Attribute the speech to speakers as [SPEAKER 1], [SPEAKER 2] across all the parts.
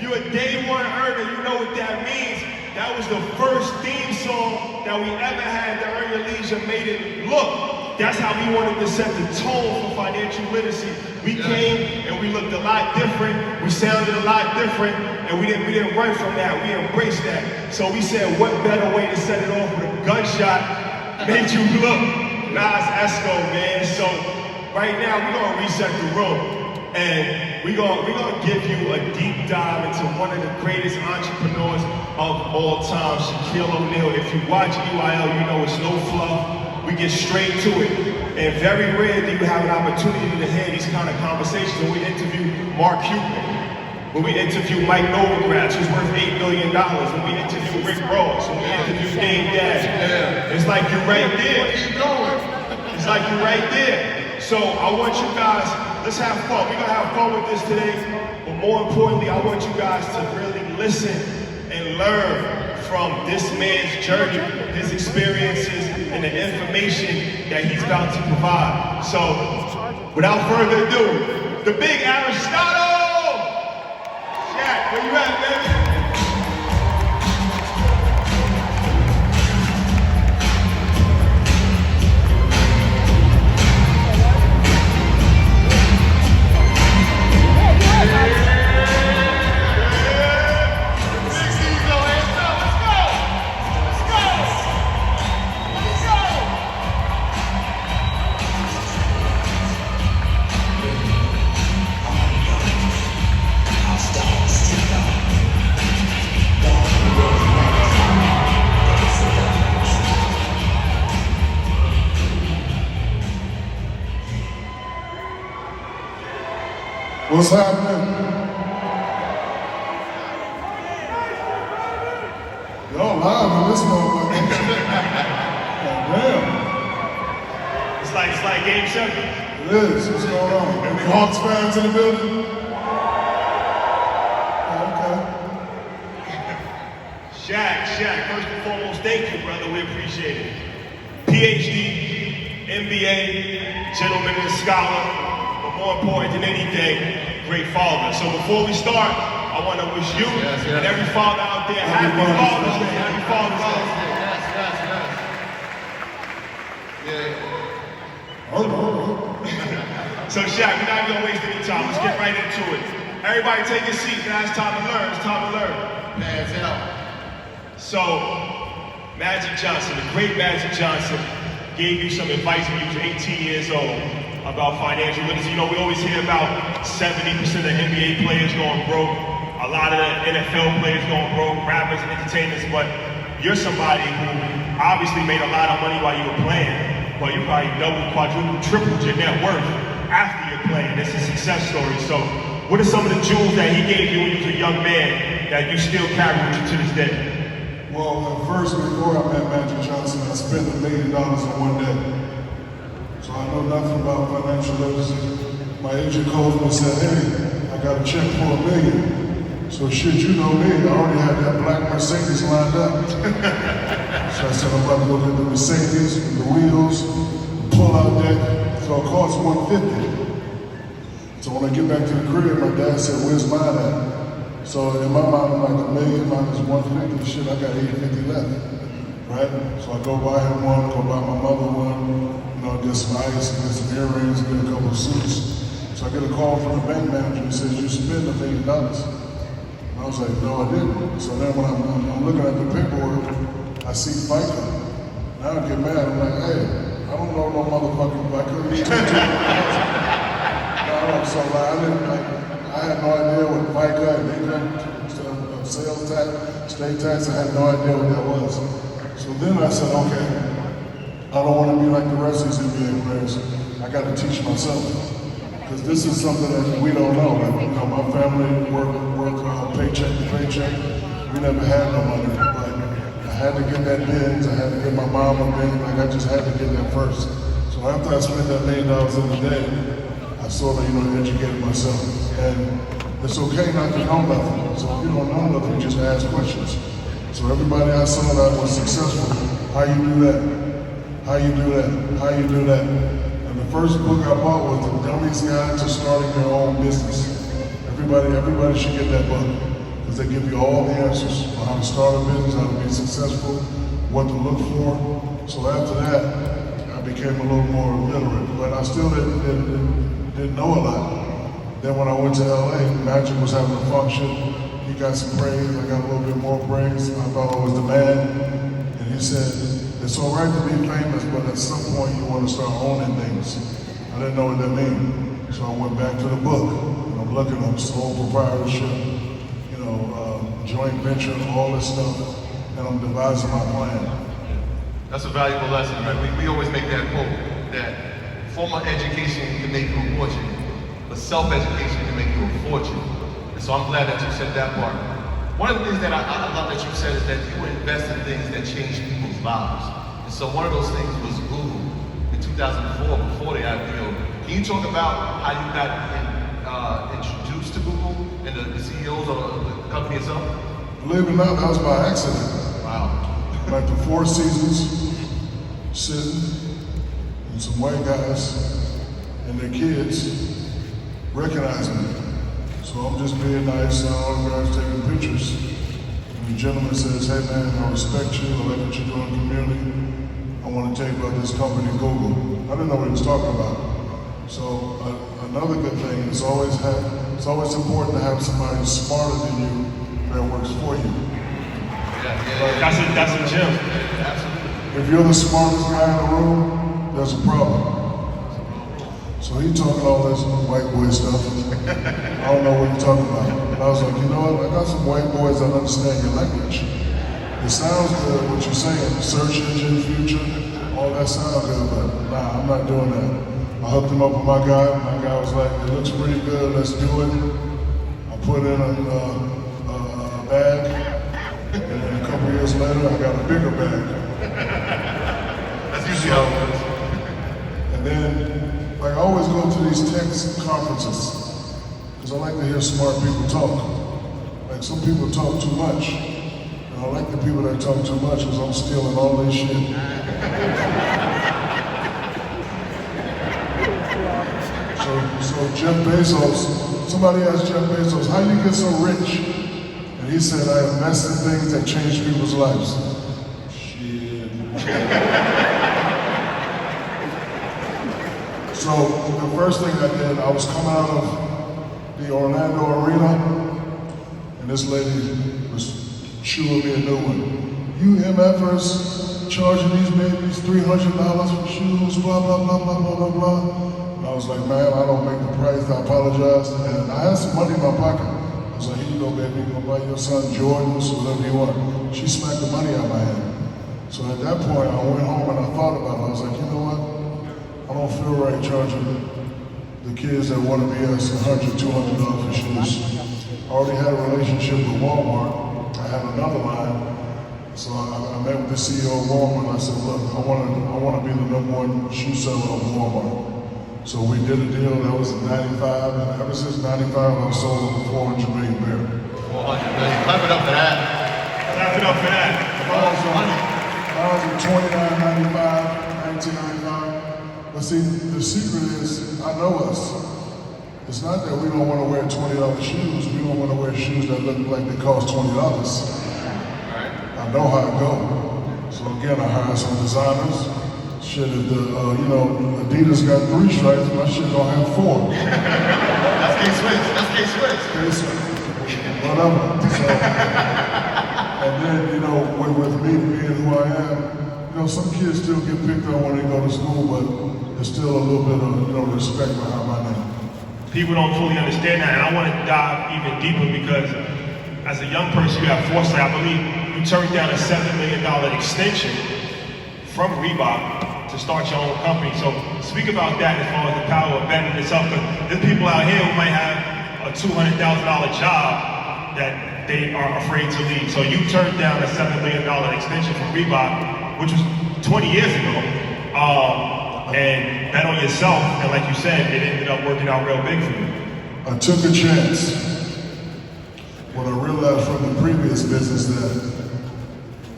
[SPEAKER 1] you're a day one earner, you know what that means. That was the first theme song that we ever had to Earn Your Leisure made it look. That's how we wanted to set the tone for financial literacy. We came and we looked a lot different, we sounded a lot different, and we didn't run from that, we embraced that. So we said, what better way to set it off with a gunshot made you look? Nas Esco, man. So right now we're gonna reset the room. And we're gonna give you a deep dive into one of the greatest entrepreneurs of all time, Shaquille O'Neal. If you watch EYL, you know it's no fluff. We get straight to it. And very rare do you have an opportunity to hear these kind of conversations when we interview Mark Cuban, when we interview Mike Novogratz, who's worth $8 billion, when we interview Rick Ross, when we interview Dave Dash. It's like you're right there. It's like you're right there. So I want you guys, let's have fun. We're gonna have fun with this today, but more importantly, I want you guys to really listen and learn from this man's journey, his experiences, and the information that he's about to provide. So, without further ado, the big Aristotle! Shaq, where you at, baby?
[SPEAKER 2] What's happening? Y'all live in this motherfucker. Damn.
[SPEAKER 1] It's like Game 7.
[SPEAKER 2] It is. What's going on? Any Hawks fans in the building? Okay.
[SPEAKER 1] Shaq, first and foremost, thank you, brother. We appreciate it. PhD, MBA, gentleman and scholar. More important than anything, great father. So before we start, I want to wish you and every father out there happy Father's Day. Happy Father's Day.
[SPEAKER 2] Hold on.
[SPEAKER 1] So Shaq, we're not going to waste any time. Let's get right into it. Everybody take your seat. Now it's time to learn. It's time to learn.
[SPEAKER 3] Pass out.
[SPEAKER 1] So, Magic Johnson, the great Magic Johnson, gave you some advice when you were 18 years old about financial literacy. You know, we always hear about 70% of NBA players going broke, a lot of the NFL players going broke, rappers and entertainers, but you're somebody who obviously made a lot of money while you were playing, but you probably doubled, quadrupled, tripled your net worth after you're playing. It's a success story. So what are some of the jewels that he gave you when you was a young man that you still carry with you to this day?
[SPEAKER 2] Well, first, before I met Magic Johnson, I spent $1 million in one day. So I know nothing about financial literacy. My agent called me and said, hey, I got a check for $1 million. So shit, you know me, I already had that black Mercedes lined up. So I said, I'm about to go get the Mercedes, the wheels, the pull-out deck, so it costs $150. So when I get back to the crib, my dad said, where's mine at? So in my mind, I'm like, $1 million minus $150, shit, I got $850 left, right? So I go buy him one, go buy my mother one, get some ice, get some earrings, get a couple of suits. So I get a call from the bank manager who says, you spent $1 million. And I was like, no, I didn't. So then when I'm looking at the paperwork, I see FICA. Now I get mad, I'm like, hey, I don't know no motherfucking FICA. So I had no idea what FICA and income, sales tax, state tax, I had no idea what that was. So then I said, okay, I don't want to be like the rest of these NBA players. I got to teach myself. Because this is something that we don't know. Like, you know, my family work paycheck to paycheck. We never had no money. But I had to get that Benz. I had to get my mom a Benz. Like, I just had to get that first. So after I spent that $1 million in a day, I sort of, educated myself. And it's okay not to know nothing. So if you don't know nothing, just ask questions. So everybody I saw that was successful. How you do that? How you do that? How you do that? And the first book I bought was The Dummy's Guide to Starting Your Own Business. Everybody should get that book. because they give you all the answers on how to start a business, how to be successful, what to look for. So after that, I became a little more literate, but I still didn't know a lot. Then when I went to LA, Magic was having a function. He got some praise, I got a little bit more praise. I thought I was the man. And he said, it's all right to be famous, but at some point you want to start owning things. I didn't know what that meant. So I went back to the book. And I'm looking at sole proprietorship, joint venture, all this stuff. And I'm devising my plan.
[SPEAKER 3] That's a valuable lesson, right? We always make that quote that formal education can make you a fortune, but self-education can make you a fortune. And so I'm glad that you said that part. One of the things that I love that you said is that you invest in things that change people's lives. And so one of those things was Google in 2004, before the IPO. Can you talk about how you got introduced to Google and the CEOs of the company itself?
[SPEAKER 2] Believe it or not, that was by accident.
[SPEAKER 3] Wow.
[SPEAKER 2] Like the Four Seasons, sitting, and some white guys and their kids recognize me. So I'm just being nice, signing autographs, taking pictures. And the gentleman says, hey man, I respect you, I like what you're doing in the community. I want to tell you about this company, Google. I didn't know what he was talking about. So another good thing is it's always important to have somebody smarter than you that works for you.
[SPEAKER 1] That's a gem.
[SPEAKER 3] Absolutely.
[SPEAKER 2] If you're the smartest guy in the room, there's a problem. So he talking all this white boy stuff. I don't know what you're talking about. And I was like, you know what? I got some white boys that understand your language. It sounds good what you're saying, search engine, future, all that sounds good, but nah, I'm not doing that. I hooked him up with my guy. My guy was like, it looks pretty good, let's do it. I put in a bag. And then a couple years later, I got a bigger bag.
[SPEAKER 3] That's usually how it goes.
[SPEAKER 2] And then, like I always go to these tech conferences, because I like to hear smart people talk. Like some people talk too much. And I like the people that talk too much because I'm stealing all this shit. So Jeff Bezos, somebody asked Jeff Bezos, how you get so rich? And he said, I invest in things that change people's lives. Shit. So the first thing I did, I was coming out of the Orlando arena, and this lady was chewing me a new one. You MFers charging these babies $300 for shoes, blah, blah, blah, blah, blah, blah, blah. And I was like, man, I don't make the price, I apologize. And I had some money in my pocket. I was like, here you go, baby, you gonna buy your son Jordans or whatever you want. She smacked the money out of my hand. So at that point, I went home and I thought about it. I was like, you know what? I don't feel right charging the kids that want to be us $100, $200 for shoes. I already had a relationship with Walmart. I had another line. So I met with the CEO of Walmart and I said, look, I want to be the #1 shoe seller of Walmart. So we did a deal that was in 95, and ever since 95, I've sold over 400 million pairs.
[SPEAKER 3] 400 million. Clap it up for that.
[SPEAKER 1] Clap it up for that.
[SPEAKER 2] I was in 29.95, 1995. But see, the secret is, I know us. It's not that we don't want to wear $20 shoes. We don't want to wear shoes that look like they cost $20. I know how it go. So again, I hired some designers. Shit, if Adidas got 3 stripes, my shit don't have 4.
[SPEAKER 3] That's K-Swiss. That's K-Swiss.
[SPEAKER 2] K-Swiss. Whatever. So, and then, with me being who I am, some kids still get picked on when they go to school, but there's still a little bit of, respect behind my name.
[SPEAKER 1] People don't fully understand that, and I want to dive even deeper because as a young person, you have foresight. I believe you turned down a $7 million extension from Reebok to start your own company. So speak about that as far as the power of betting itself, because there's people out here who might have a $200,000 job that they are afraid to leave. So you turned down a $7 million extension from Reebok, which was 20 years ago, and bet on yourself, and like you said, it ended up working out real big for you.
[SPEAKER 2] I took a chance when I realized from the previous business that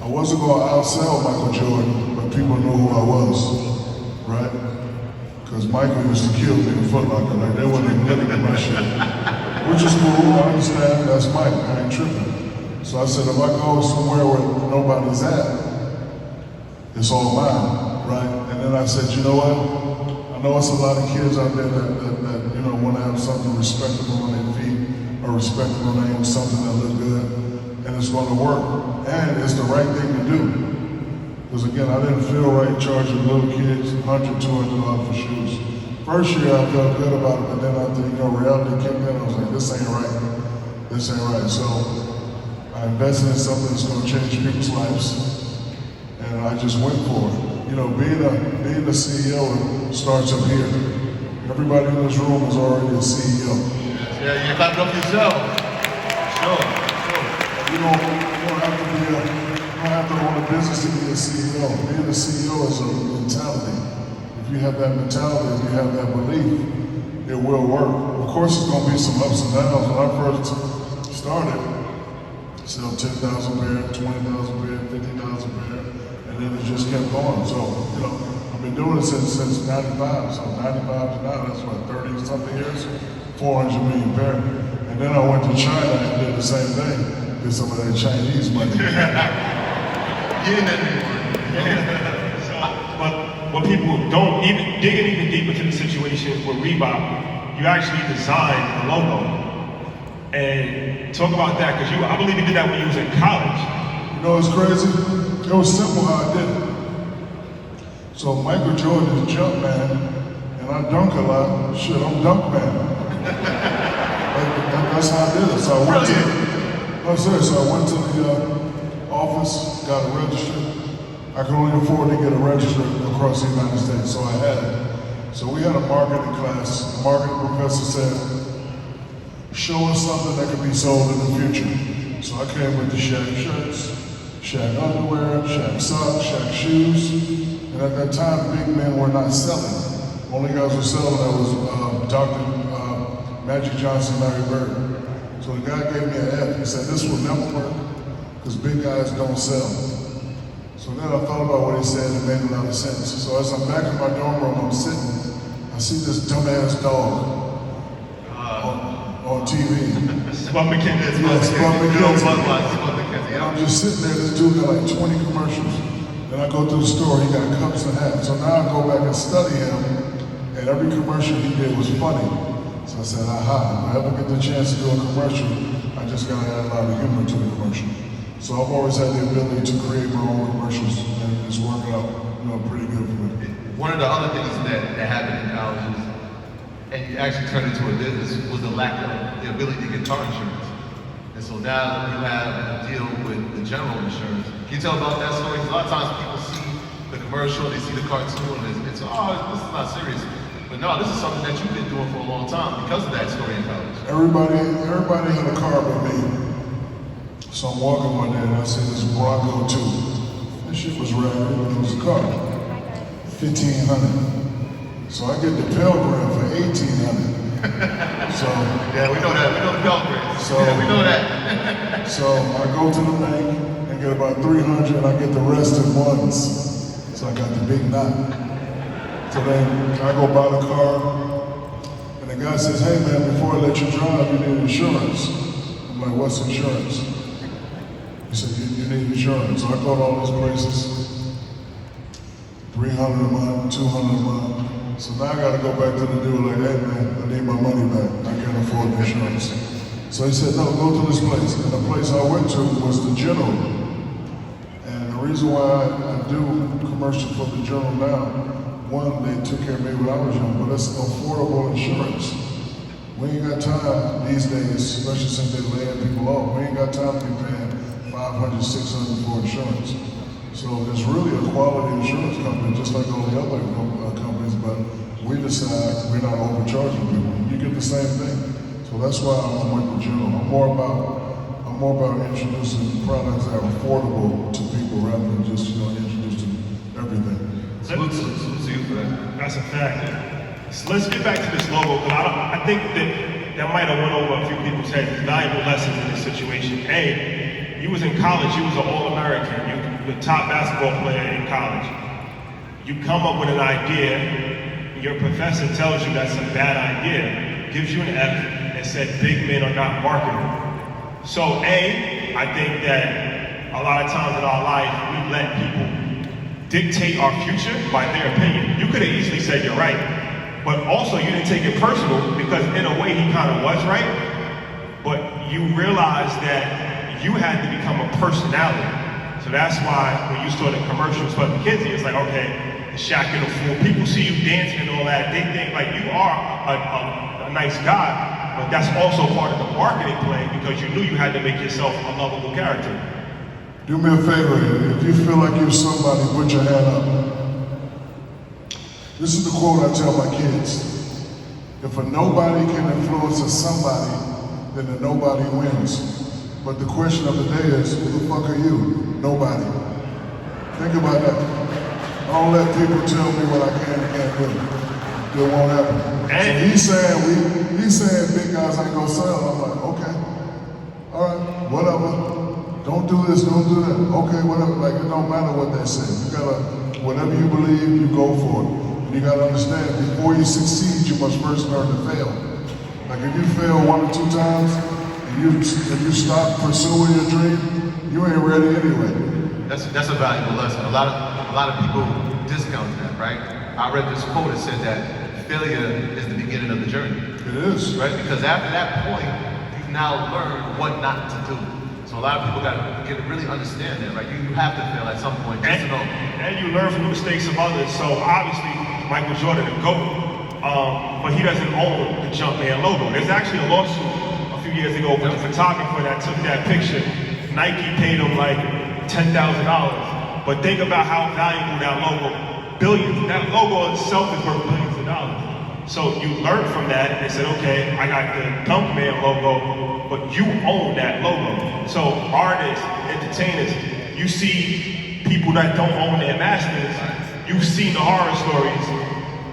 [SPEAKER 2] I wasn't going to outsell Michael Jordan, but people knew who I was, right? Because Michael used to kill me in Foot Locker, like they wouldn't even look at my shit. which is cool, I understand, that's Mike, I ain't tripping. So I said, if I go somewhere where nobody's at, it's all mine, right? And then I said, you know what? I know it's a lot of kids out there that you know, want to have something respectable on their feet, or respectable name, something that look good, and it's going to work. And it's the right thing to do. Because again, I didn't feel right charging little kids $100, $200 for shoes. First year I felt good about it, but then after, you know, reality kicked in, I was like, this ain't right. This ain't right. So I invested in something that's going to change people's lives, and I just went for it. You know, being a CEO starts up here. Everybody in this room is already a CEO.
[SPEAKER 3] Yeah, you clap it up yourself. Sure.
[SPEAKER 2] You don't have to own a business to be a CEO. Being a CEO is a mentality. If you have that mentality, if you have that belief, it will work. Of course, there's going to be some ups and downs. When I first started, sell 10,000 pair, 20,000 pair, 50,000 pair, and then it just kept going. So, you know, I've been doing it since 95. So 95 to now, that's what, 30 something years? 400 million pair. And then I went to China and did the same thing. Did some of that Chinese money.
[SPEAKER 1] But what people don't, even digging even deeper to the situation with Reebok, you actually designed the logo. And talk about that, because I believe you did that when you was in college.
[SPEAKER 2] You know what's crazy? It was simple how I did it. So Michael Jordan is jump man, and I dunk a lot. Shit, I'm dunk man. That's how I did it. So I went to the office, got it registered. I could only afford to get it registered across the United States, so I had it. So we had a marketing class. The marketing professor said, show us something that could be sold in the future. So I came with the Shaq shirts, Shaq underwear, Shaq socks, Shaq shoes. And at that time, big men were not selling. Only guys were selling that was Dr. Magic Johnson, Larry Bird. So the guy gave me an F. He said, this will never work because big guys don't sell. So then I thought about what he said and it made a lot of sense. So as I'm back in my dorm room, I'm sitting, I see this dumbass dog on TV.
[SPEAKER 1] Spud McKenzie.
[SPEAKER 2] Yeah, Spud McKenzie. And I'm just sitting there, this dude got like 20 commercials. Then I go to the store, he got cups and hats. So now I go back and study him, and every commercial he did was funny. So I said, aha, if I ever get the chance to do a commercial, I just gotta add a lot of humor to the commercial. So I've always had the ability to create my own commercials, and it's working out, you know, pretty good for me.
[SPEAKER 3] One of the other things that happened in college is, and you actually turned into a business, was the lack of the ability to get car insurance. And so now you have a deal with the general insurance. Can you tell about that story? A lot of times people see the commercial, they see the cartoon, and it's oh, this is not serious. But no, this is something that you've been doing for a long time because of that story in college.
[SPEAKER 2] Everybody had a car but me. So I'm walking one day and I see this Bronco 2. This shit was rad, but it was a car. $1,500. So I get the Pilgrim for $1,800. So
[SPEAKER 3] yeah, we know that. We know the Pilgrim.
[SPEAKER 2] So
[SPEAKER 3] yeah, we know that.
[SPEAKER 2] So I go to the bank and get about $300, and I get the rest at once. So I got the big knot. So then I go buy the car, and the guy says, hey man, before I let you drive, you need insurance. I'm like, what's insurance? He said, you need insurance. So I go to all those places, $300 a month, $200 a month. So now I gotta go back to the dude like, hey man, I need my money back. I can't afford insurance. So he said, no, go to this place. And the place I went to was the General. And the reason why I do commercial for the General now, one, they took care of me when I was young, but it's affordable insurance. We ain't got time these days, especially since they're laying people off, we ain't got time to be paying $500, $600 for insurance. So there's really a quality insurance company, just like all the other companies, but we decide we're not overcharging people. You get the same thing. So that's why I'm with the General. I'm more about introducing products that are affordable to people rather than just, introducing everything.
[SPEAKER 3] Salute to you for that.
[SPEAKER 1] That's a fact. So let's get back to this logo, because I think that might have went over a few people's heads. There's valuable lessons in this situation. A, you was in college, you was an All-American, you the top basketball player in college. You come up with an idea, your professor tells you that's a bad idea, gives you an F, and it said big men are not marketable. So I think that a lot of times in our life, we let people dictate our future by their opinion. You could have easily said you're right, but also you didn't take it personal because in a way he kind of was right, but you realized that you had to become a personality. So that's why when you saw the commercials for McKinsey, it's like, okay, the Shaq in the fool, people see you dancing and all that, they think like you are a nice guy, but that's also part of the marketing plan because you knew you had to make yourself a lovable character.
[SPEAKER 2] Do me a favor, if you feel like you're somebody, put your hand up. This is the quote I tell my kids. If a nobody can influence a somebody, then the nobody wins. But the question of the day is, who the fuck are you? Nobody. Think about that. I don't let people tell me what I can and can't do. It won't happen. So he's saying big guys ain't gonna sell. I'm like, okay, all right, whatever. Don't do this, don't do that. Okay, whatever. Like it don't matter what they say. You gotta, whatever you believe, you go for it. And you gotta understand, before you succeed, you must first learn to fail. Like if you fail 1 or 2 times, and you stop pursuing your dream, you ain't ready anyway.
[SPEAKER 3] That's a valuable lesson. A lot of people discount that, right? I read this quote that said that failure is the beginning of the journey.
[SPEAKER 2] It is.
[SPEAKER 3] Right? Because after that point, you've now learned what not to do. So a lot of people gotta really understand that, right? You have to fail at some point just to know.
[SPEAKER 1] And you learn from the mistakes of others. So obviously, Michael Jordan, the GOAT, but he doesn't own the Jumpman logo. There's actually a lawsuit a few years ago with the photographer that took that picture. Nike paid him like $10,000. But think about how valuable that logo, billions, that logo itself is worth billions of dollars. So you learn from that and said, okay, I got the Dunkman logo, but you own that logo. So artists, entertainers, you see people that don't own their masters, you've seen the horror stories,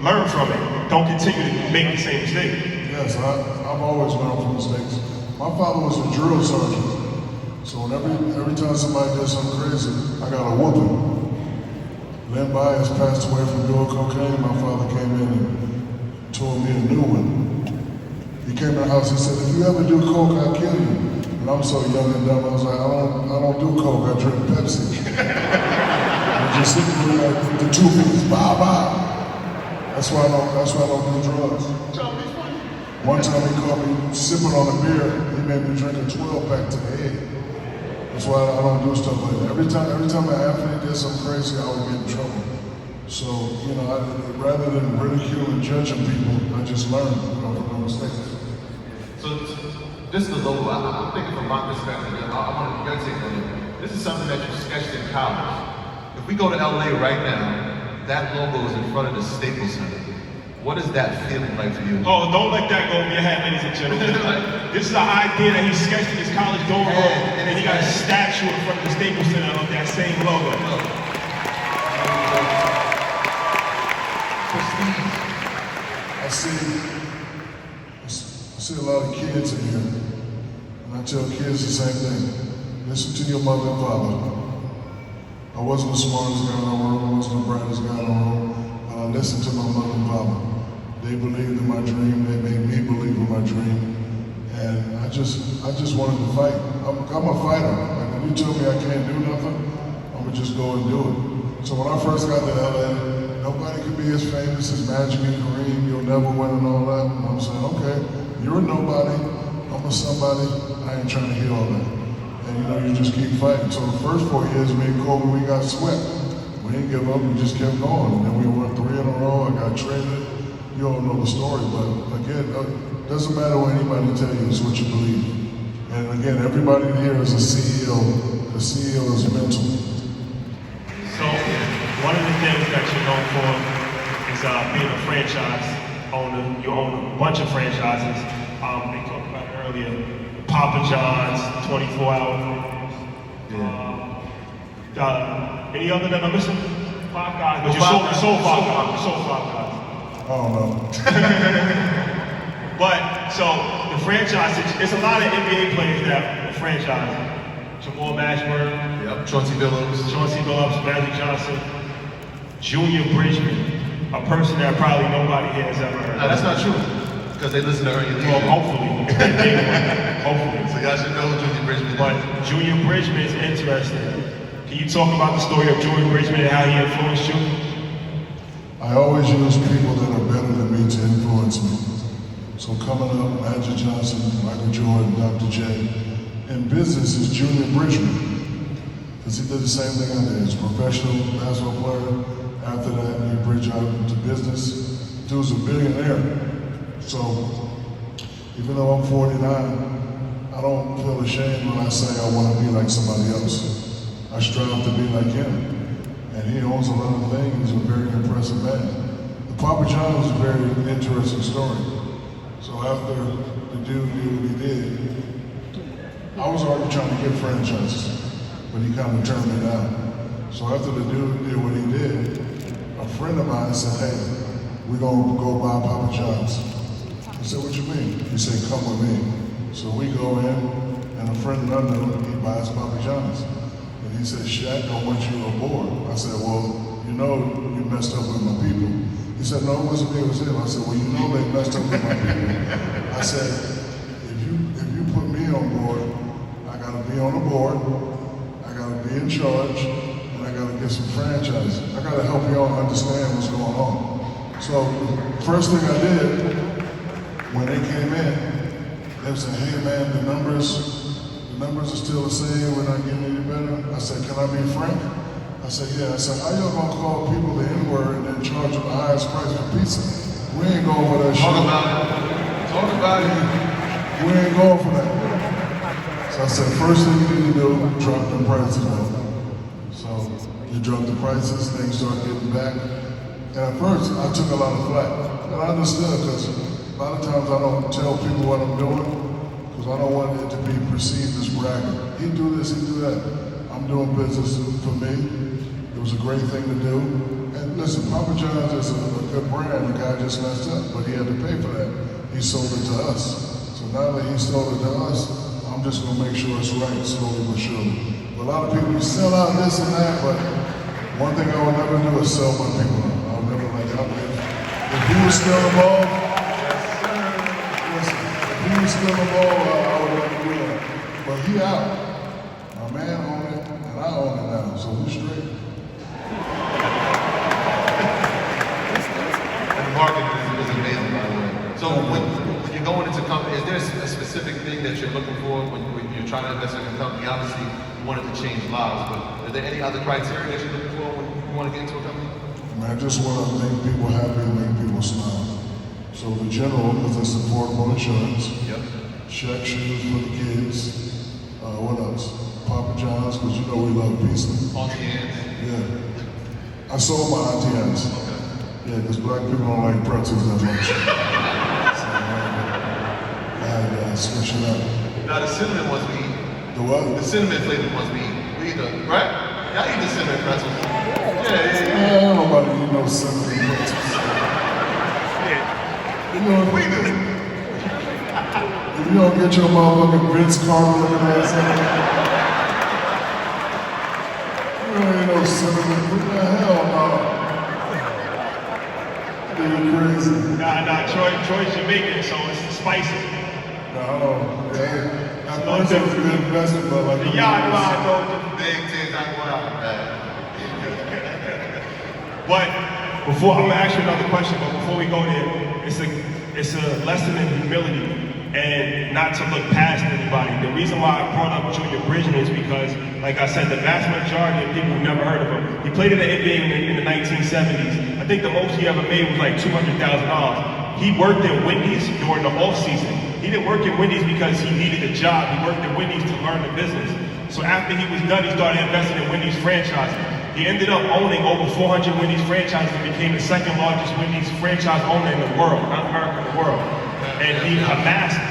[SPEAKER 1] learn from it. Don't continue to make the same mistake.
[SPEAKER 2] Yes, I've always learned from mistakes. My father was a drill sergeant. So every time somebody did something crazy, I got a whooping. Len Bias passed away from doing cocaine. My father came in and told me a new one. He came to the house, he said, if you ever do coke, I'll kill you. And I'm so young and dumb, I was like, I don't do coke, I drink Pepsi. And just sitting there like the 2 minutes, bye. That's why I don't do drugs. One time he caught me sipping on a beer, he made me drink a 12-pack to the head. That's why I don't do stuff like that. Every time an athlete did something crazy, I would get in trouble. So, rather than ridiculing and judging people, I just learned from mistakes.
[SPEAKER 3] So this is the logo. I'm thinking from my perspective, I want to your take on it. This is something that you sketched in college. If we go to LA right now, that logo is in front of the Staples Center. What is that feeling like for you?
[SPEAKER 1] Oh, don't let that go over your head, ladies and gentlemen. This is the idea that he sketched in his college dorm room, and he got a statue in front of the Staples Center of that same logo.
[SPEAKER 2] I see a lot of kids in here, and I tell kids the same thing. Listen to your mother and father. I wasn't the smartest guy in the world, I wasn't the brightest guy in the world, but I listened to my mother and father. They believed in my dream, they made me believe in my dream, and I just wanted to fight. I'm a fighter. Like when you tell me I can't do nothing, I'm gonna just go and do it. So when I first got to LA, nobody could be as famous as Magic and Kareem, you'll never win and all that. And I'm saying, okay, you're a nobody, I'm a somebody, I ain't trying to hear all that. And you just keep fighting. So the first 4 years, me and Kobe, we got swept. We didn't give up, we just kept going. And then we won 3 in a row, I got traded. You all know the story, but again, it doesn't matter what anybody tell you, it's what you believe. And again, everybody here is a CEO. The CEO is mental.
[SPEAKER 1] So, one of the things that you're known for is being a franchise owner. You own a bunch of franchises. They talked about it earlier. Papa John's, 24-hour. Any other that I'm missing? Five Guys. But you sold Five Guys. You sold Five Guys.
[SPEAKER 2] I don't know.
[SPEAKER 1] But, so, the franchise, it's a lot of NBA players that are franchise. Jamal Mashburn.
[SPEAKER 3] Yep, Chauncey Billups,
[SPEAKER 1] Magic Johnson. Junior Bridgman, a person that probably nobody here has ever heard.
[SPEAKER 3] No, that's not true. Because they listen to Earn Your
[SPEAKER 1] Well,
[SPEAKER 3] Leisure.
[SPEAKER 1] hopefully. Hopefully.
[SPEAKER 3] So y'all should know who Junior Bridgman is.
[SPEAKER 1] But Junior Bridgman is interesting. Can you talk about the story of Junior Bridgman and how he influenced you?
[SPEAKER 2] I always use people that are better than me to influence me. So coming up, Magic Johnson, Michael Jordan, Dr. J. In business is Junior Bridgman. Because he did the same thing I did. He's a professional basketball player. After that, he bridged out into business. Dude's a billionaire. So even though I'm 49, I don't feel ashamed when I say I want to be like somebody else. I strive to be like him. And he owns a lot of things. He's a very impressive man. The Papa John is a very interesting story. So after the dude did what he did, I was already trying to get franchises, but he kind of turned me down. So after the dude did what he did, a friend of mine said, hey, we're gonna go buy Papa John's. I said, what you mean? He said, come with me. So we go in, and a friend of mine, he buys Papa John's. And he said, Shaq, I want you aboard. I said, well, you know you messed up with my people. He said, no, it wasn't me, it was him. I said, well, you know they messed up with my people. I said, if you put me on board, I gotta be on the board, I gotta be in charge, and I gotta get some franchises. I gotta help y'all understand what's going on. So, first thing I did, when they came in, they said, hey man, the numbers are still the same, we're not getting any better. I said, can I be frank? I said, yeah. I said, how y'all gonna call people the N-word and then charge them the highest price for pizza? We ain't going for that shit.
[SPEAKER 3] Talk about it. Talk about it.
[SPEAKER 2] We ain't going for that. So I said, first thing you need to do, drop the prices down. So you drop the prices, things start getting back. And at first, I took a lot of flack. And I understood, because a lot of times I don't tell people what I'm doing, because I don't want it to be perceived as bragging. He do this, he do that. I'm doing business for me. It was a great thing to do. And listen, Papa John's is a good brand. The guy just messed up, but he had to pay for that. He sold it to us. So now that he sold it to us, I'm just gonna make sure it's right, slowly but surely. But a lot of people sell out this and that, but one thing I would never do is sell my people out. I'll never like that. If he was still involved, listen, if he was still involved, I would never do that. But he out. My man owned it, and I own it now, so we straight.
[SPEAKER 3] Marketing is amazing, by the way. So when you're going into company, is there a specific thing that you're looking for when you're trying to invest in a company? Obviously, you want it to change lives, but are there any other criteria that you're looking for when you want to get into a company?
[SPEAKER 2] Man, I just want to make people happy and make people smile. So the general, because it's affordable insurance.
[SPEAKER 3] Yep.
[SPEAKER 2] Shaq shoes for the kids. What else? Papa John's, because you know we love pizza.
[SPEAKER 3] Auntie Anne's.
[SPEAKER 2] Yeah. I sold my Auntie Anne's. Yeah, because black people don't like pretzels that much. So I had to switch it up.
[SPEAKER 3] Now the cinnamon ones we eat.
[SPEAKER 2] The what?
[SPEAKER 3] The cinnamon flavored ones we eat. We eat them, right? Y'all eat the cinnamon pretzels. Yeah.
[SPEAKER 2] Ain't nobody eat no cinnamon pretzels. You know,
[SPEAKER 3] We do.
[SPEAKER 2] if you don't get your motherfucking Vince Carter looking ass out, you ain't no cinnamon. What the hell, no? Crazy.
[SPEAKER 1] Nah, Troy's Jamaican, so it's spicy.
[SPEAKER 2] No, yeah. At first it was a good investment, but like...
[SPEAKER 1] The yard line, though.
[SPEAKER 3] Big things I go out, man.
[SPEAKER 1] But before, I'm gonna ask you another question, but before we go there, it's a lesson in humility and not to look past anybody. The reason why I brought up Junior Bridgman is because, like I said, the vast majority of people never heard of him. He played in the NBA in the 1970s. I think the most he ever made was like $200,000. He worked at Wendy's during the off season. He didn't work at Wendy's because he needed a job. He worked at Wendy's to learn the business. So after he was done, he started investing in Wendy's franchises. He ended up owning over 400 Wendy's franchises and became the second largest Wendy's franchise owner in the world, not America, in the world. And he amassed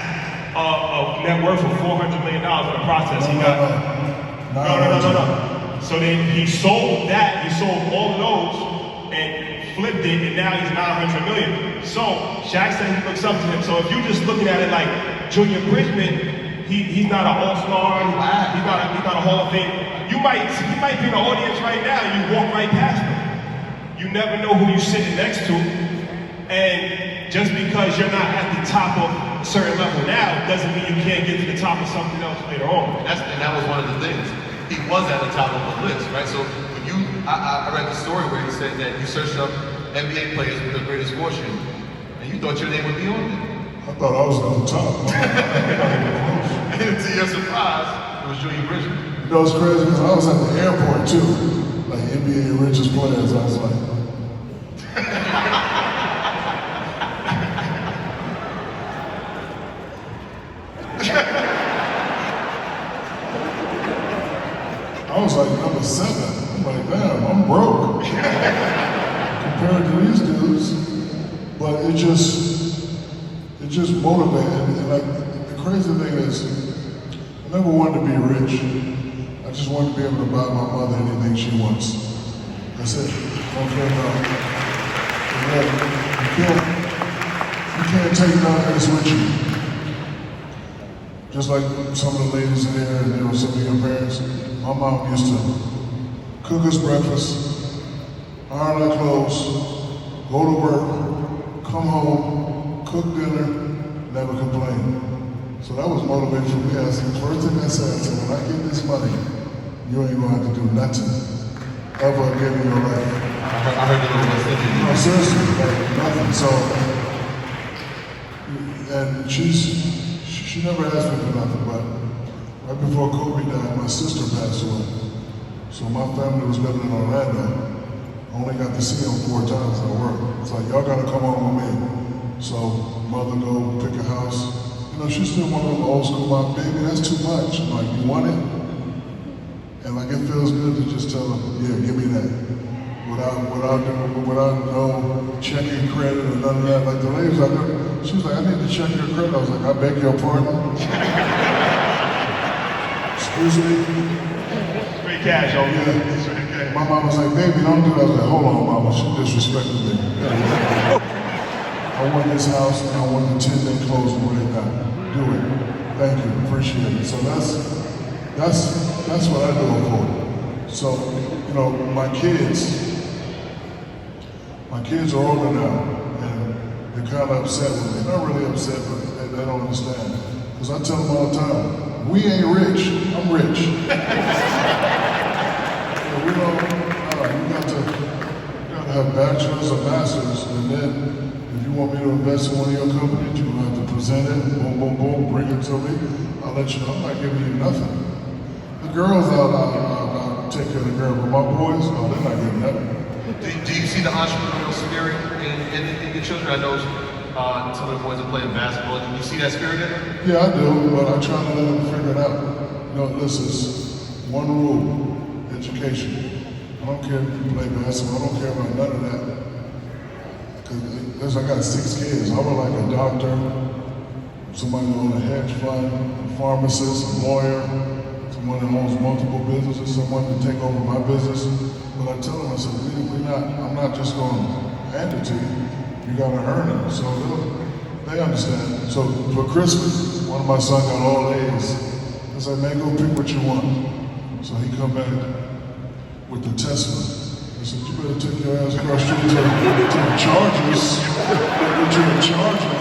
[SPEAKER 1] a net worth of $400 million in the process. He got no. So then he sold that. He sold all of those and flipped it, and now he's 900 million. So Shaq said he looks up to him. So if you're just looking at it like Junior Bridgman, he's not an all-star. He's not a Hall of Fame. He might be in the audience right now. And you walk right past him. You never know who you're sitting next to, and just because you're not at the top of a certain level now, doesn't mean you can't get to the top of something else later on.
[SPEAKER 3] And that was one of the things. He was at the top of the list, right? So when I read the story where he said that you searched up NBA players with the greatest fortune, and you thought your name would be on there.
[SPEAKER 2] I thought I was on the top.
[SPEAKER 3] And to your surprise, it was Julian Bridges.
[SPEAKER 2] You know, it's crazy because I was at the airport too, like NBA richest players. I was like, I was like number 7. I'm like, damn, I'm broke compared to these dudes. But it just motivated. And like the crazy thing is, I never wanted to be rich. I just wanted to be able to buy my mother anything she wants. That's it. Don't care about it. You can't take none of this with you. Just like some of the ladies in there, and there were some of your parents, my mom used to cook us breakfast, iron our clothes, go to work, come home, cook dinner, never complain. So that was motivating for me. I said, the first thing I said, when I get this money, you ain't gonna have to do nothing ever again in your life.
[SPEAKER 3] I heard the little message.
[SPEAKER 2] No, seriously, like nothing. So, and she never asked me for nothing, but right before Kobe died, my sister passed away. So my family was living in Orlando. I only got to see them 4 times at work. It's like, y'all gotta come home with me. So mother go pick a house. You know, she's still one of them old school, my baby, that's too much. I'm like, you want it? And like, it feels good to just tell them, yeah, give me that. Without no checking credit or none of that. Like the ladies, she was like, I need to check your credit. I was like, I beg your pardon? Excuse me?
[SPEAKER 1] Straight cash, oh
[SPEAKER 2] yeah. My mom was like, baby, don't do that. I was like, hold on, mama, she disrespected me. I want this house and I want the 10-day close right now. Do it. Thank you, appreciate it. So that's what I do it for. So, you know, my kids are older now, and they're kind of upset with me. They're not really upset, but they don't understand. Because I tell them all the time, we ain't rich, I'm rich. We don't, you got to have bachelors or masters, and then if you want me to invest in one of your companies, you're gonna have to present it, boom, boom, boom, bring it to me. I'll let you know, I'm not giving you nothing. The girls, I'll take care of the girls, but my boys, no, they're not getting nothing.
[SPEAKER 3] Do you see the entrepreneurial spirit in your children? I know some of the boys are playing basketball. Do you see that spirit in them?
[SPEAKER 2] Yeah, I do, but I try to let them figure it out. You know, listen, it's one rule, education. I don't care if you play basketball, I don't care about none of that. Because I got 6 kids. I would like a doctor, somebody who owns a hedge fund, a pharmacist, a lawyer, someone that owns multiple businesses, someone to take over my business. But I tell them, I said, I'm not just going to hand it to you. You got to earn it. So they understand. So for Christmas, one of my sons got all A's. I said, man, go pick what you want. So he come back with the Tesla. I said, you better take your ass across the street to the Chargers. Get you a Charger. I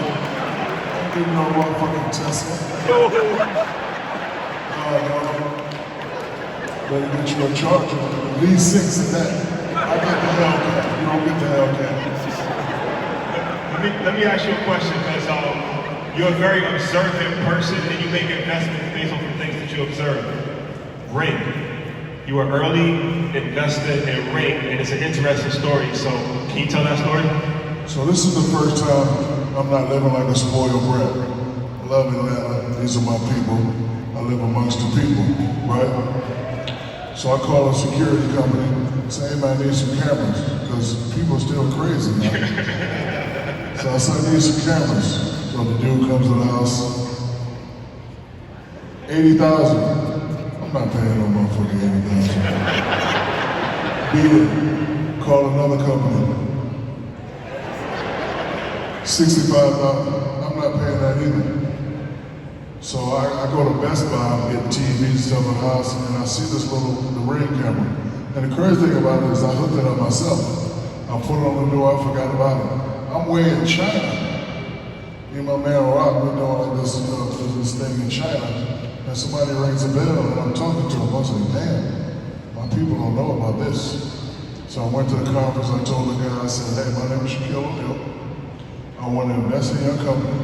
[SPEAKER 2] don't give no motherfucking Tesla. Better get you a Charger. At least 6 of that. I get the Hellcat. You don't get the Hellcat.
[SPEAKER 1] Let me ask you a question, because you're a very observant person and you make investments based on the things that you observe. Ring. You were early invested in Ring, and it's an interesting story. So can you tell that story? So
[SPEAKER 2] this is the first time I'm not living like a spoiled brat. I love Atlanta. These are my people. I live amongst the people, right? So I call a security company, say, hey man, I need some cameras, because people are still crazy now. So I said, I need some cameras. So the dude comes to the house, 80,000. I'm not paying no motherfucking 80,000. Beat it. Call another company. 65,000. I'm not paying that either. So I go to Best Buy, I'm getting TVs and stuff in the house, and I see this the Ring camera. And the crazy thing about it is I hooked it up myself. I put it on the door, I forgot about it. I'm way in China. me and my man Rock, we're doing like this, this thing in China, and somebody rings a bell, and I'm talking to him. I was like, damn, my people don't know about this. So I went to the conference, I told the guy, I said, hey, my name is Shaquille O'Neal. I want to invest in your company,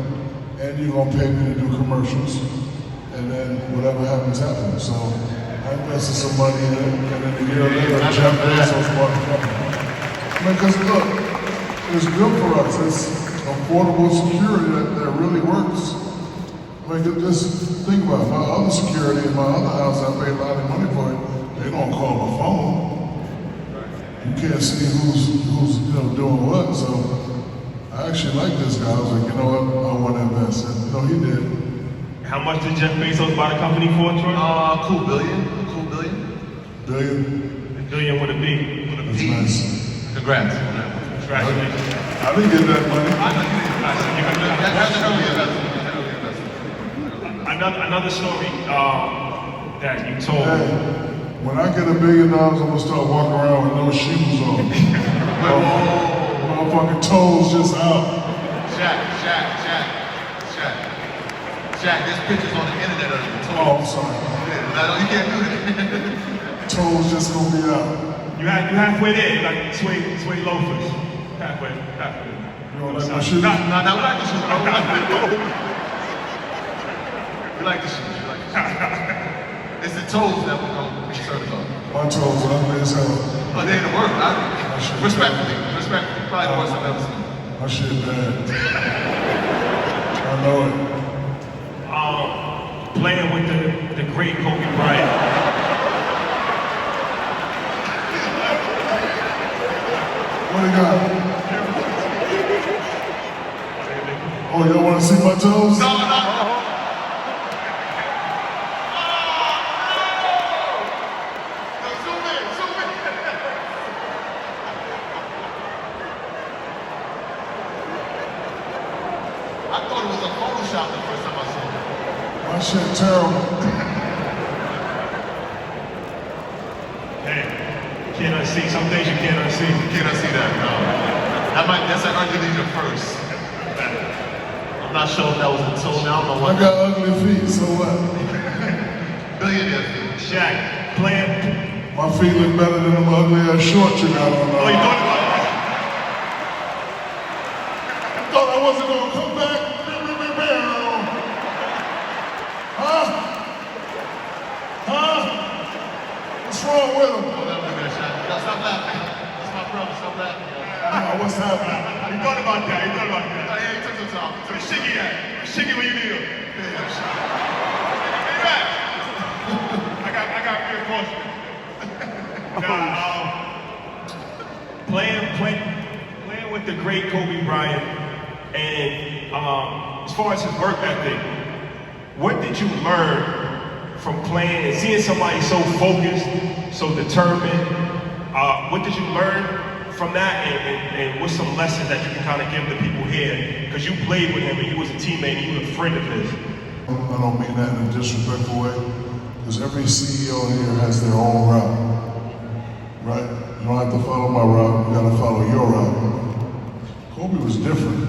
[SPEAKER 2] and you're going to pay me to do commercials, and then whatever happens, happens. So I invested some money in it, and then a year later, Jeff Bezos bought the company. Because look, it's good for us. It's affordable security that really works. Just think about it. My other security in my other house, I pay a lot of money for it. They don't call my phone. You can't see who's doing what. So I actually like this guy. I was like, you know what? I want to invest. And he did.
[SPEAKER 1] How much did Jeff Bezos buy the company for, Troy?
[SPEAKER 3] Cool billion. Cool billion.
[SPEAKER 2] Billion?
[SPEAKER 1] A billion with a B. With a
[SPEAKER 2] That's
[SPEAKER 1] B.
[SPEAKER 2] nice.
[SPEAKER 3] Congrats.
[SPEAKER 1] Congratulations.
[SPEAKER 2] I didn't get that money.
[SPEAKER 1] Another story that you told.
[SPEAKER 2] Hey, when I get $1 billion, I'm gonna start walking around with no shoes on. Motherfucking toes just out.
[SPEAKER 3] Shaq, there's pictures on the internet of your toes.
[SPEAKER 2] Oh, I'm sorry.
[SPEAKER 3] No, you can't do that.
[SPEAKER 2] Toes just gonna be out.
[SPEAKER 1] You halfway there, like suede loafers. Halfway.
[SPEAKER 2] You don't like my shoes?
[SPEAKER 3] No, we like the shoes. We like the shoes. It's the toes that we're going to be concerned about.
[SPEAKER 2] My toes are ugly as hell.
[SPEAKER 3] Oh, they ain't the worst. Respectfully. Probably the worst I've ever seen.
[SPEAKER 2] My shit bad. I know it.
[SPEAKER 1] Playing with the great Kobe Bryant.
[SPEAKER 2] What do you got? Oh, y'all want to see my toes?
[SPEAKER 3] No. I thought it was a Photoshop the first time I saw it.
[SPEAKER 2] My shit terrible.
[SPEAKER 1] Hey, you can't unsee. Some things you can't unsee.
[SPEAKER 3] You can't see that, no. That's an Angelina first. I'm not sure if that was a toenail.
[SPEAKER 2] I got ugly feet, so what?
[SPEAKER 3] Billionaire feet.
[SPEAKER 1] Shaq, playing.
[SPEAKER 2] My feet look better than them ugly ass shorts you got on.
[SPEAKER 1] Oh, you thought about it?
[SPEAKER 2] Thought I wasn't gonna come back. Huh? What's wrong with him?
[SPEAKER 3] Oh, that was a good shot. No, stop laughing. That's my brother. Stop laughing.
[SPEAKER 2] What's happening?
[SPEAKER 1] You thought about that.
[SPEAKER 3] Oh, yeah, he took some time.
[SPEAKER 1] Where Shiggy at? Where Shiggy when you need him? Hey, back. I got reinforcements. Playing with the great Kobe Bryant, and as far as his work ethic, what did you learn from playing and seeing somebody so focused, so determined? What did you learn from that, and what's some lessons that you can kind of give the people here? Because you played with him and you was a teammate and you was a friend of his.
[SPEAKER 2] I don't mean that in a disrespectful way, because every CEO here has their own route, right? You don't have to follow my route, you gotta follow your route. Kobe was different.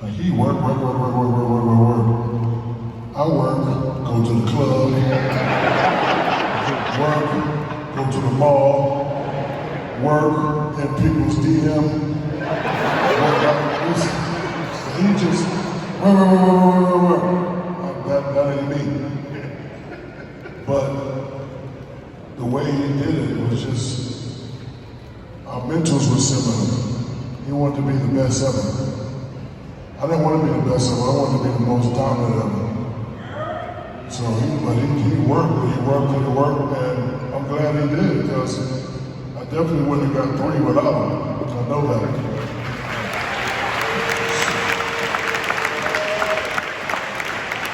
[SPEAKER 2] Like he worked. I work, go to the club, work, go to the mall, work in people's DM, work out this. He just work. That ain't me. But the way he did it was just, our mentors were similar. He wanted to be the best ever. I didn't want to be the best ever, I wanted to be the most dominant ever. So he worked, and I'm glad he did, because I definitely wouldn't have got 3 without him. I know that.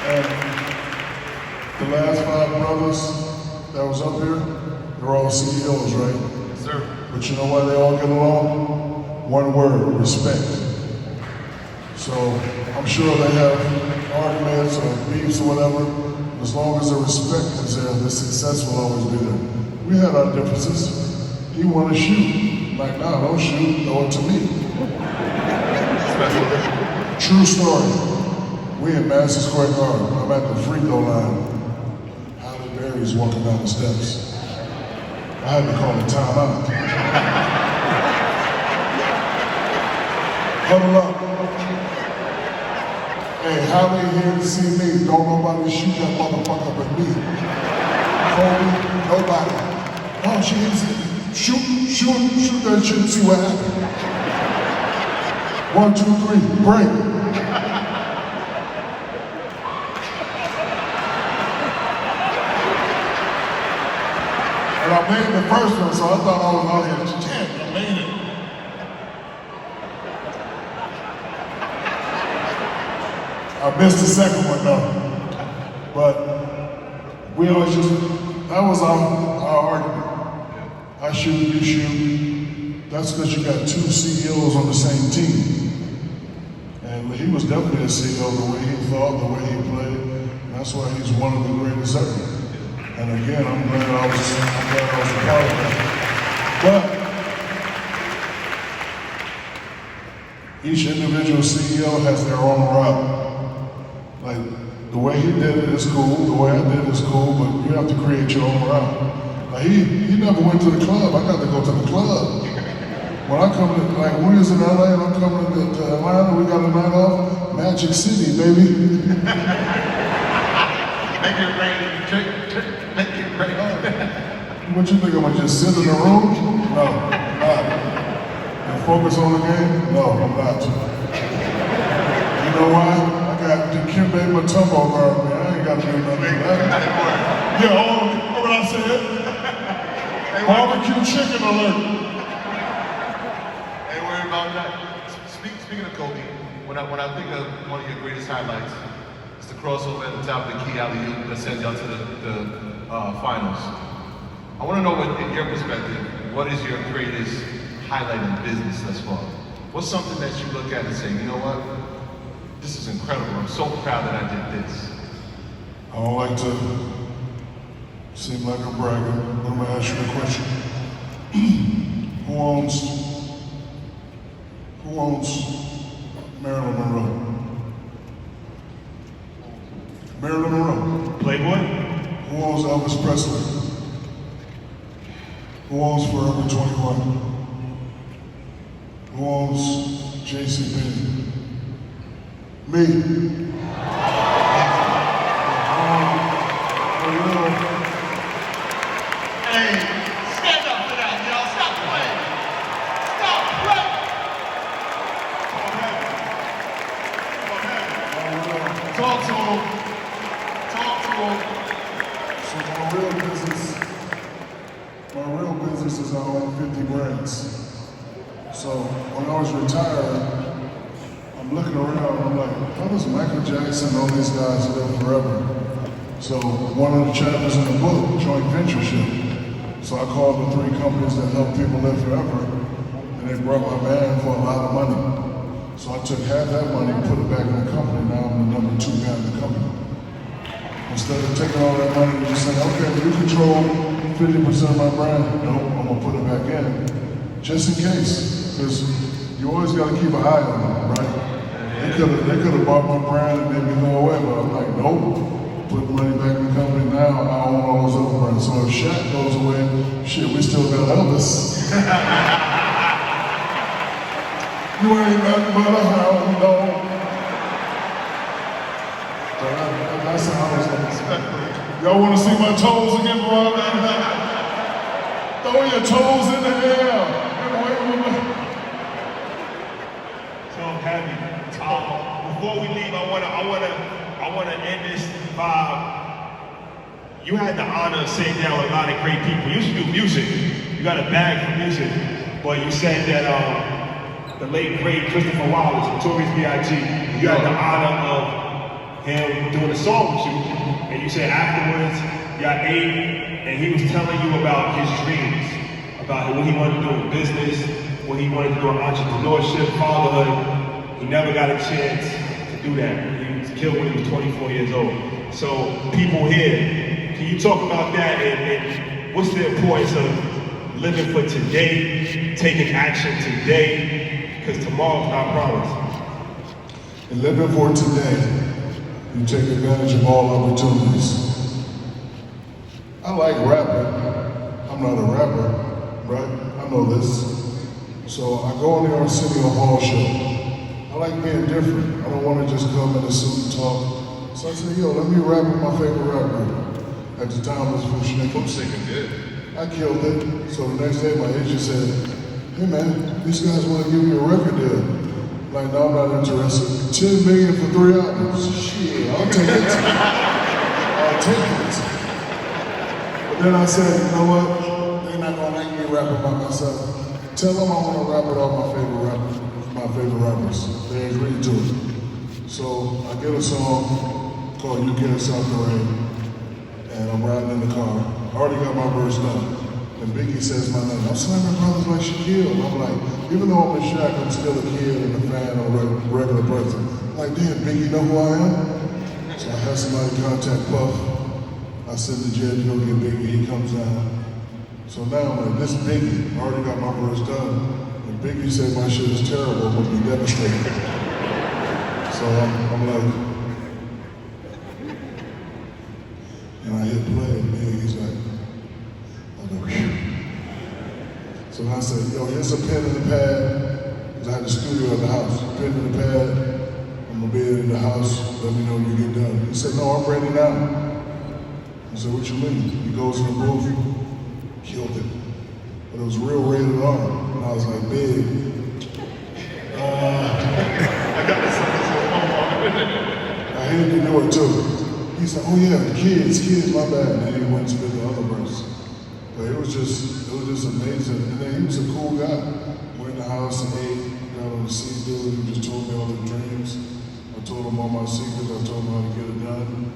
[SPEAKER 2] And the last 5 brothers that was up here, they're all CEOs, right?
[SPEAKER 3] Yes, sir.
[SPEAKER 2] But you know why they all get along? One word, respect. So I'm sure they have arguments or beefs or whatever. As long as the respect is there, the success will always be there. We had our differences. He wanted to shoot. Like, nah, don't shoot, throw it to me.
[SPEAKER 3] Special.
[SPEAKER 2] True story. We in Madison Square Garden. I'm at the free throw line. Halle Berry's walking down the steps. I had to call a timeout. Huddle up. Hey, Halle here to see me. Don't nobody shoot that motherfucker but me. Kobe, nobody. Oh, she is it. Shoot that shit and see what happens. 1, 2, 3, break. And I made the first one, so I thought I was at 10. I made it. I missed the second one though. But we always that was our argument. I shoot, you shoot. That's because you got 2 CEOs on the same team. And he was definitely a CEO the way he thought, the way he played. And that's why he's one of the greatest ever. And again, I'm glad I was a part of that. But each individual CEO has their own route. Like the way he did it is cool, the way I did it is cool, but you have to create your own route. Like he never went to the club. I got to go to the club. When I come to, like we was in LA and I'm coming to Atlanta, we got a night off, Magic City, baby.
[SPEAKER 3] Make it rain, make it rain.
[SPEAKER 2] What you think, I'm gonna just sit in the room? No, I'm not. And focus on the game? No, I'm not. You know why? I got Dikembe Mutombo guard me. I ain't got to do nothing. Yeah, what I said? Barbecue chicken alert.
[SPEAKER 3] Ain't worried about that. Speaking of Kobe, when I think of one of your greatest highlights, it's the crossover at the top of the key alley-oop that sends y'all to the finals. I want to know, in your perspective, what is your greatest highlight in business thus far? What's something that you look at and say, you know what? This is incredible. I'm so proud that I did this.
[SPEAKER 2] I don't like to seem like a bragger, but I'm gonna ask you a question. Who owns Marilyn Monroe? Marilyn Monroe.
[SPEAKER 1] Playboy?
[SPEAKER 2] Who owns Elvis Presley? Who owns Forever 21? Who owns JCPenney? Me.
[SPEAKER 3] Hey, stand up for that, y'all. Stop playing. Stop playing. Talk to him. Talk to him.
[SPEAKER 2] So my real business is I own 50 brands. So when I was retired, I'm looking around, I'm like, how does Michael Jackson and all these guys live forever? So one of the chapters in the book, joint ventureship. So I called the 3 companies that help people live forever, and they brought my band for a lot of money. So I took half that money and put it back in the company. Now I'm the #2 guy in the company. Instead of taking all that money and just saying, okay, you control 50% of my brand, no, I'm gonna put it back in, just in case, because you always gotta keep an eye on them, right? They could have bought my brand and made me go away, but I'm like, nope. Put money back in the company now, I own all those other brands. So if Shaq goes away, shit, we still got Elvis. You ain't nothing but a hound dog. That's how I was expecting. Y'all want to see my toes again, bro? Throw your toes in the air.
[SPEAKER 1] So I'm happy. Before we leave, I wanna end this vibe. You had the honor of sitting down with a lot of great people. You used to do music. You got a bag for music, but you said that the late great Christopher Wallace, Notorious B.I.G. You had the honor of him doing a song with you, and you said afterwards y'all ate, and he was telling you about his dreams, about what he wanted to do in business, what he wanted to do in entrepreneurship, fatherhood. He never got a chance to do that. He was killed when he was 24 years old. So people here, can you talk about that and what's the importance of living for today, taking action today, because tomorrow's not promised?
[SPEAKER 2] In living for today, you take advantage of all opportunities. I like rapping. I'm not a rapper, right? I know this. So I go on the Arsenio Hall show. I like being different. I don't want to just come in a suit and talk. So I said, yo, let me rap with my favorite rapper. At the time, it was Shaq. I killed it. So the next day, my agent said, hey man, these guys want to give you a record deal. Like, no, I'm not interested. 10 million for 3 albums. Shit, I'll take it. I'll take it. But then I said, you know what? They're not gonna like me rapping by myself. Tell them I want to rap with all my favorite rappers. They agreed to it. So I get a song called You Can't Stop the Rain. And I'm riding in the car. I already got my verse done. And Biggie says my name. I'm slamming brothers like Shaquille. And I'm like, even though I'm a Shaq, I'm still a kid and a fan of a regular person. I'm like, damn, Biggie, know who I am? So I had somebody contact Puff. I send the jet to go get Biggie. He comes down. So now I'm like, this Biggie. I already got my verse done. And Biggie said my shit is terrible, would be devastating. So I'm like, and I hit play, and he's like, so I said, yo, here's a pen and a pad, because I had the studio at the house. Pen and a pad, I'm gonna be in the house, let me know when you get done. He said, no, I'm ready now. I said, what you mean? He goes in the booth, killed it. But it was real rated R, and I was like, big. I hated to do it too. He said, oh yeah, kids, my bad. And then he went and spit the other verse. But it was just amazing. And then he was a cool guy. Went in the house and ate, got on the seafood, he just told me all his dreams. I told him all my secrets, I told him how to get it done.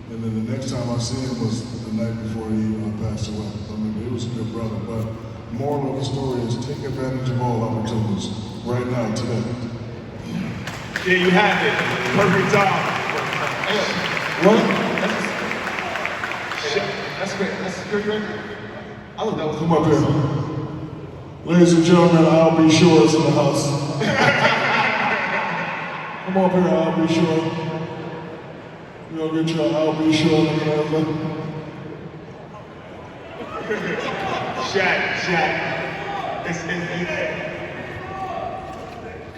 [SPEAKER 2] And then the next time I see him was the night before he passed away. I mean, he was a good brother. But the moral of the story is take advantage of all opportunities right now, today.
[SPEAKER 1] Yeah, you have it. Perfect time.
[SPEAKER 2] What?
[SPEAKER 3] That's great. That's a security record. I thought that was
[SPEAKER 2] Come up here. Ladies and gentlemen, I'll be sure is in the house. Come up here, I'll be sure. You gonna get your I'll be sure looking at me.
[SPEAKER 1] Shaq.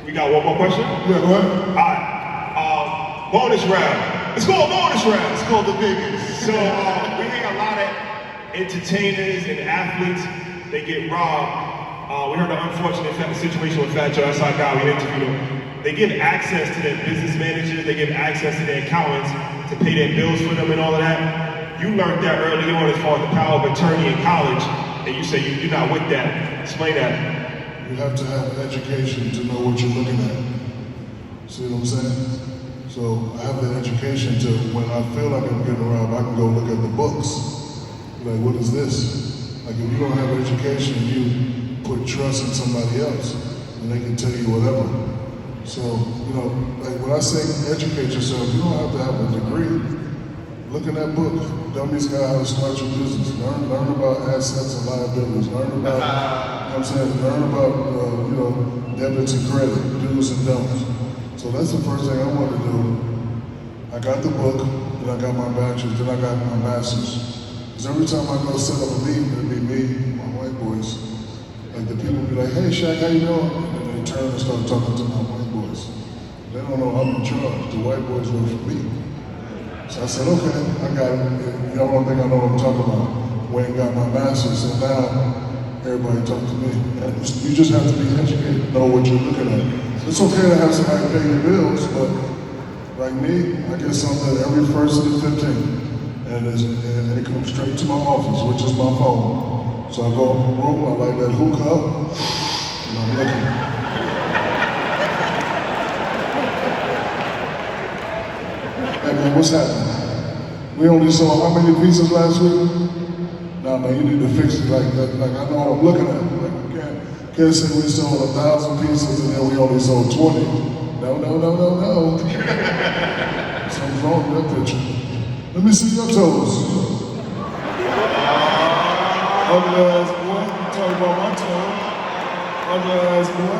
[SPEAKER 1] We got one more question?
[SPEAKER 2] Yeah, go ahead.
[SPEAKER 1] All right. Bonus round. It's called bonus round. It's called the biggest. So we hang a lot of entertainers and athletes. They get robbed. We heard an unfortunate situation with Fat Joe. That's our guy. We interviewed him. They give access to their business managers. They give access to their accountants to pay their bills for them and all of that. You learned that early on as far as the power of attorney in college, and you say you're not with that. Explain that.
[SPEAKER 2] You have to have education to know what you're looking at. See what I'm saying? So I have the education to, when I feel like I'm getting robbed, I can go look at the books. Like, what is this? Like, if you don't have education, you put trust in somebody else, and they can tell you whatever. So, you know, like when I say educate yourself, you don't have to have a degree. Look in that book, Dummy's Guide How to Start Your Business. Learn about assets and liabilities. Learn about, you know what I'm saying? Learn about, you know, debits and credit, do's and don'ts. So that's the first thing I wanted to do. I got the book, then I got my bachelor's, then I got my master's. Because every time I go set up a meeting, it'd be me, my white boys. Like the people would be like, hey Shaq, how you doing? And then they turn and start talking to my white boys. They don't know I'm in charge. The white boys work for me. So I said, okay, I got it. Y'all don't think I know what I'm talking about. Went and got my master's, so now everybody talk to me. And you just have to be educated, know what you're looking at. It's okay to have somebody pay your bills, but like me, I get something every 1st and 15th, and it comes straight to my office, which is my phone. So I go in the room, I light that hookah up, and I'm looking. Hey man, what's happening? We only saw how many pieces last week? Nah man, you need to fix it like that. Like I know what I'm looking at. Like we can't say we sold 1,000 pieces and then we only sold 20. No. Something's wrong with that picture. Let me see your toes. Ugly ass boy, you talking about my toes. Ugly ass boy.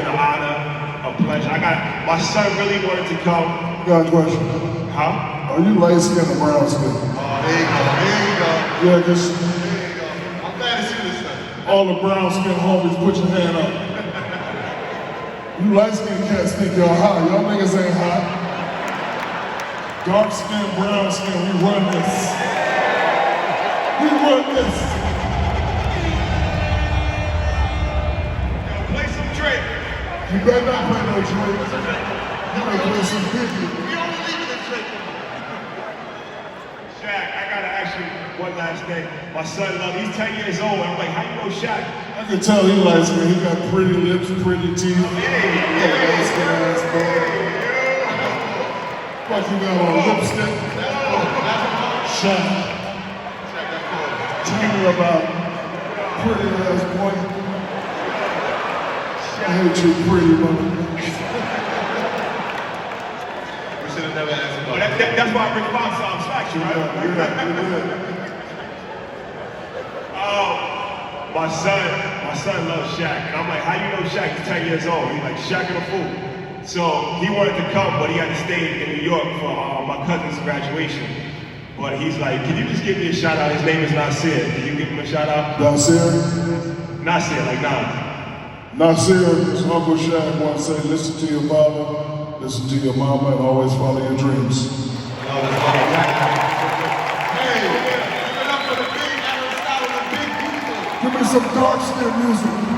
[SPEAKER 1] been an honor, a pleasure. My son really wanted to come.
[SPEAKER 2] Got a question.
[SPEAKER 1] Huh?
[SPEAKER 2] Are you light skinned or brown skinned?
[SPEAKER 3] There you go. There you go.
[SPEAKER 2] Yeah, just
[SPEAKER 3] There you go. I'm glad to see this son.
[SPEAKER 2] all the brown skinned homies, put your hand up. You light skinned cats think y'all hot. Y'all niggas ain't hot. Dark skin, brown skin, we run this. We run this.
[SPEAKER 1] Play some Drake.
[SPEAKER 2] You better not play no Drake. You better play some Biggie.
[SPEAKER 3] We only leaving the trick.
[SPEAKER 1] Shaq, I gotta ask you one last thing. My son, he's 10 years old. I'm like, how you know Shaq?
[SPEAKER 2] I can tell he likes me. He got pretty lips, pretty teeth. Like you got on lipstick. Shaq. Tell me about pretty ass boy. I hate you, pretty mother.
[SPEAKER 3] We should have never asked about
[SPEAKER 1] Well, that's why I bring Bob satisfaction, right? My son loves Shaq. And I'm like, how you know Shaq? He's 10 years old. He's like, Shaq and a fool. So he wanted to come, but he had to stay in New York for my cousin's graduation. But he's like, can you just give me a shout out? His name is Nasir. Can you give him a shout out?
[SPEAKER 2] Nasir?
[SPEAKER 1] Nasir, like Nas.
[SPEAKER 2] Nasir, his Uncle Shaq once said, listen to your father, listen to your mama, and always follow your dreams.
[SPEAKER 3] Hey, give it up for the big Aristotle, the big people.
[SPEAKER 2] Give me some dark skin music.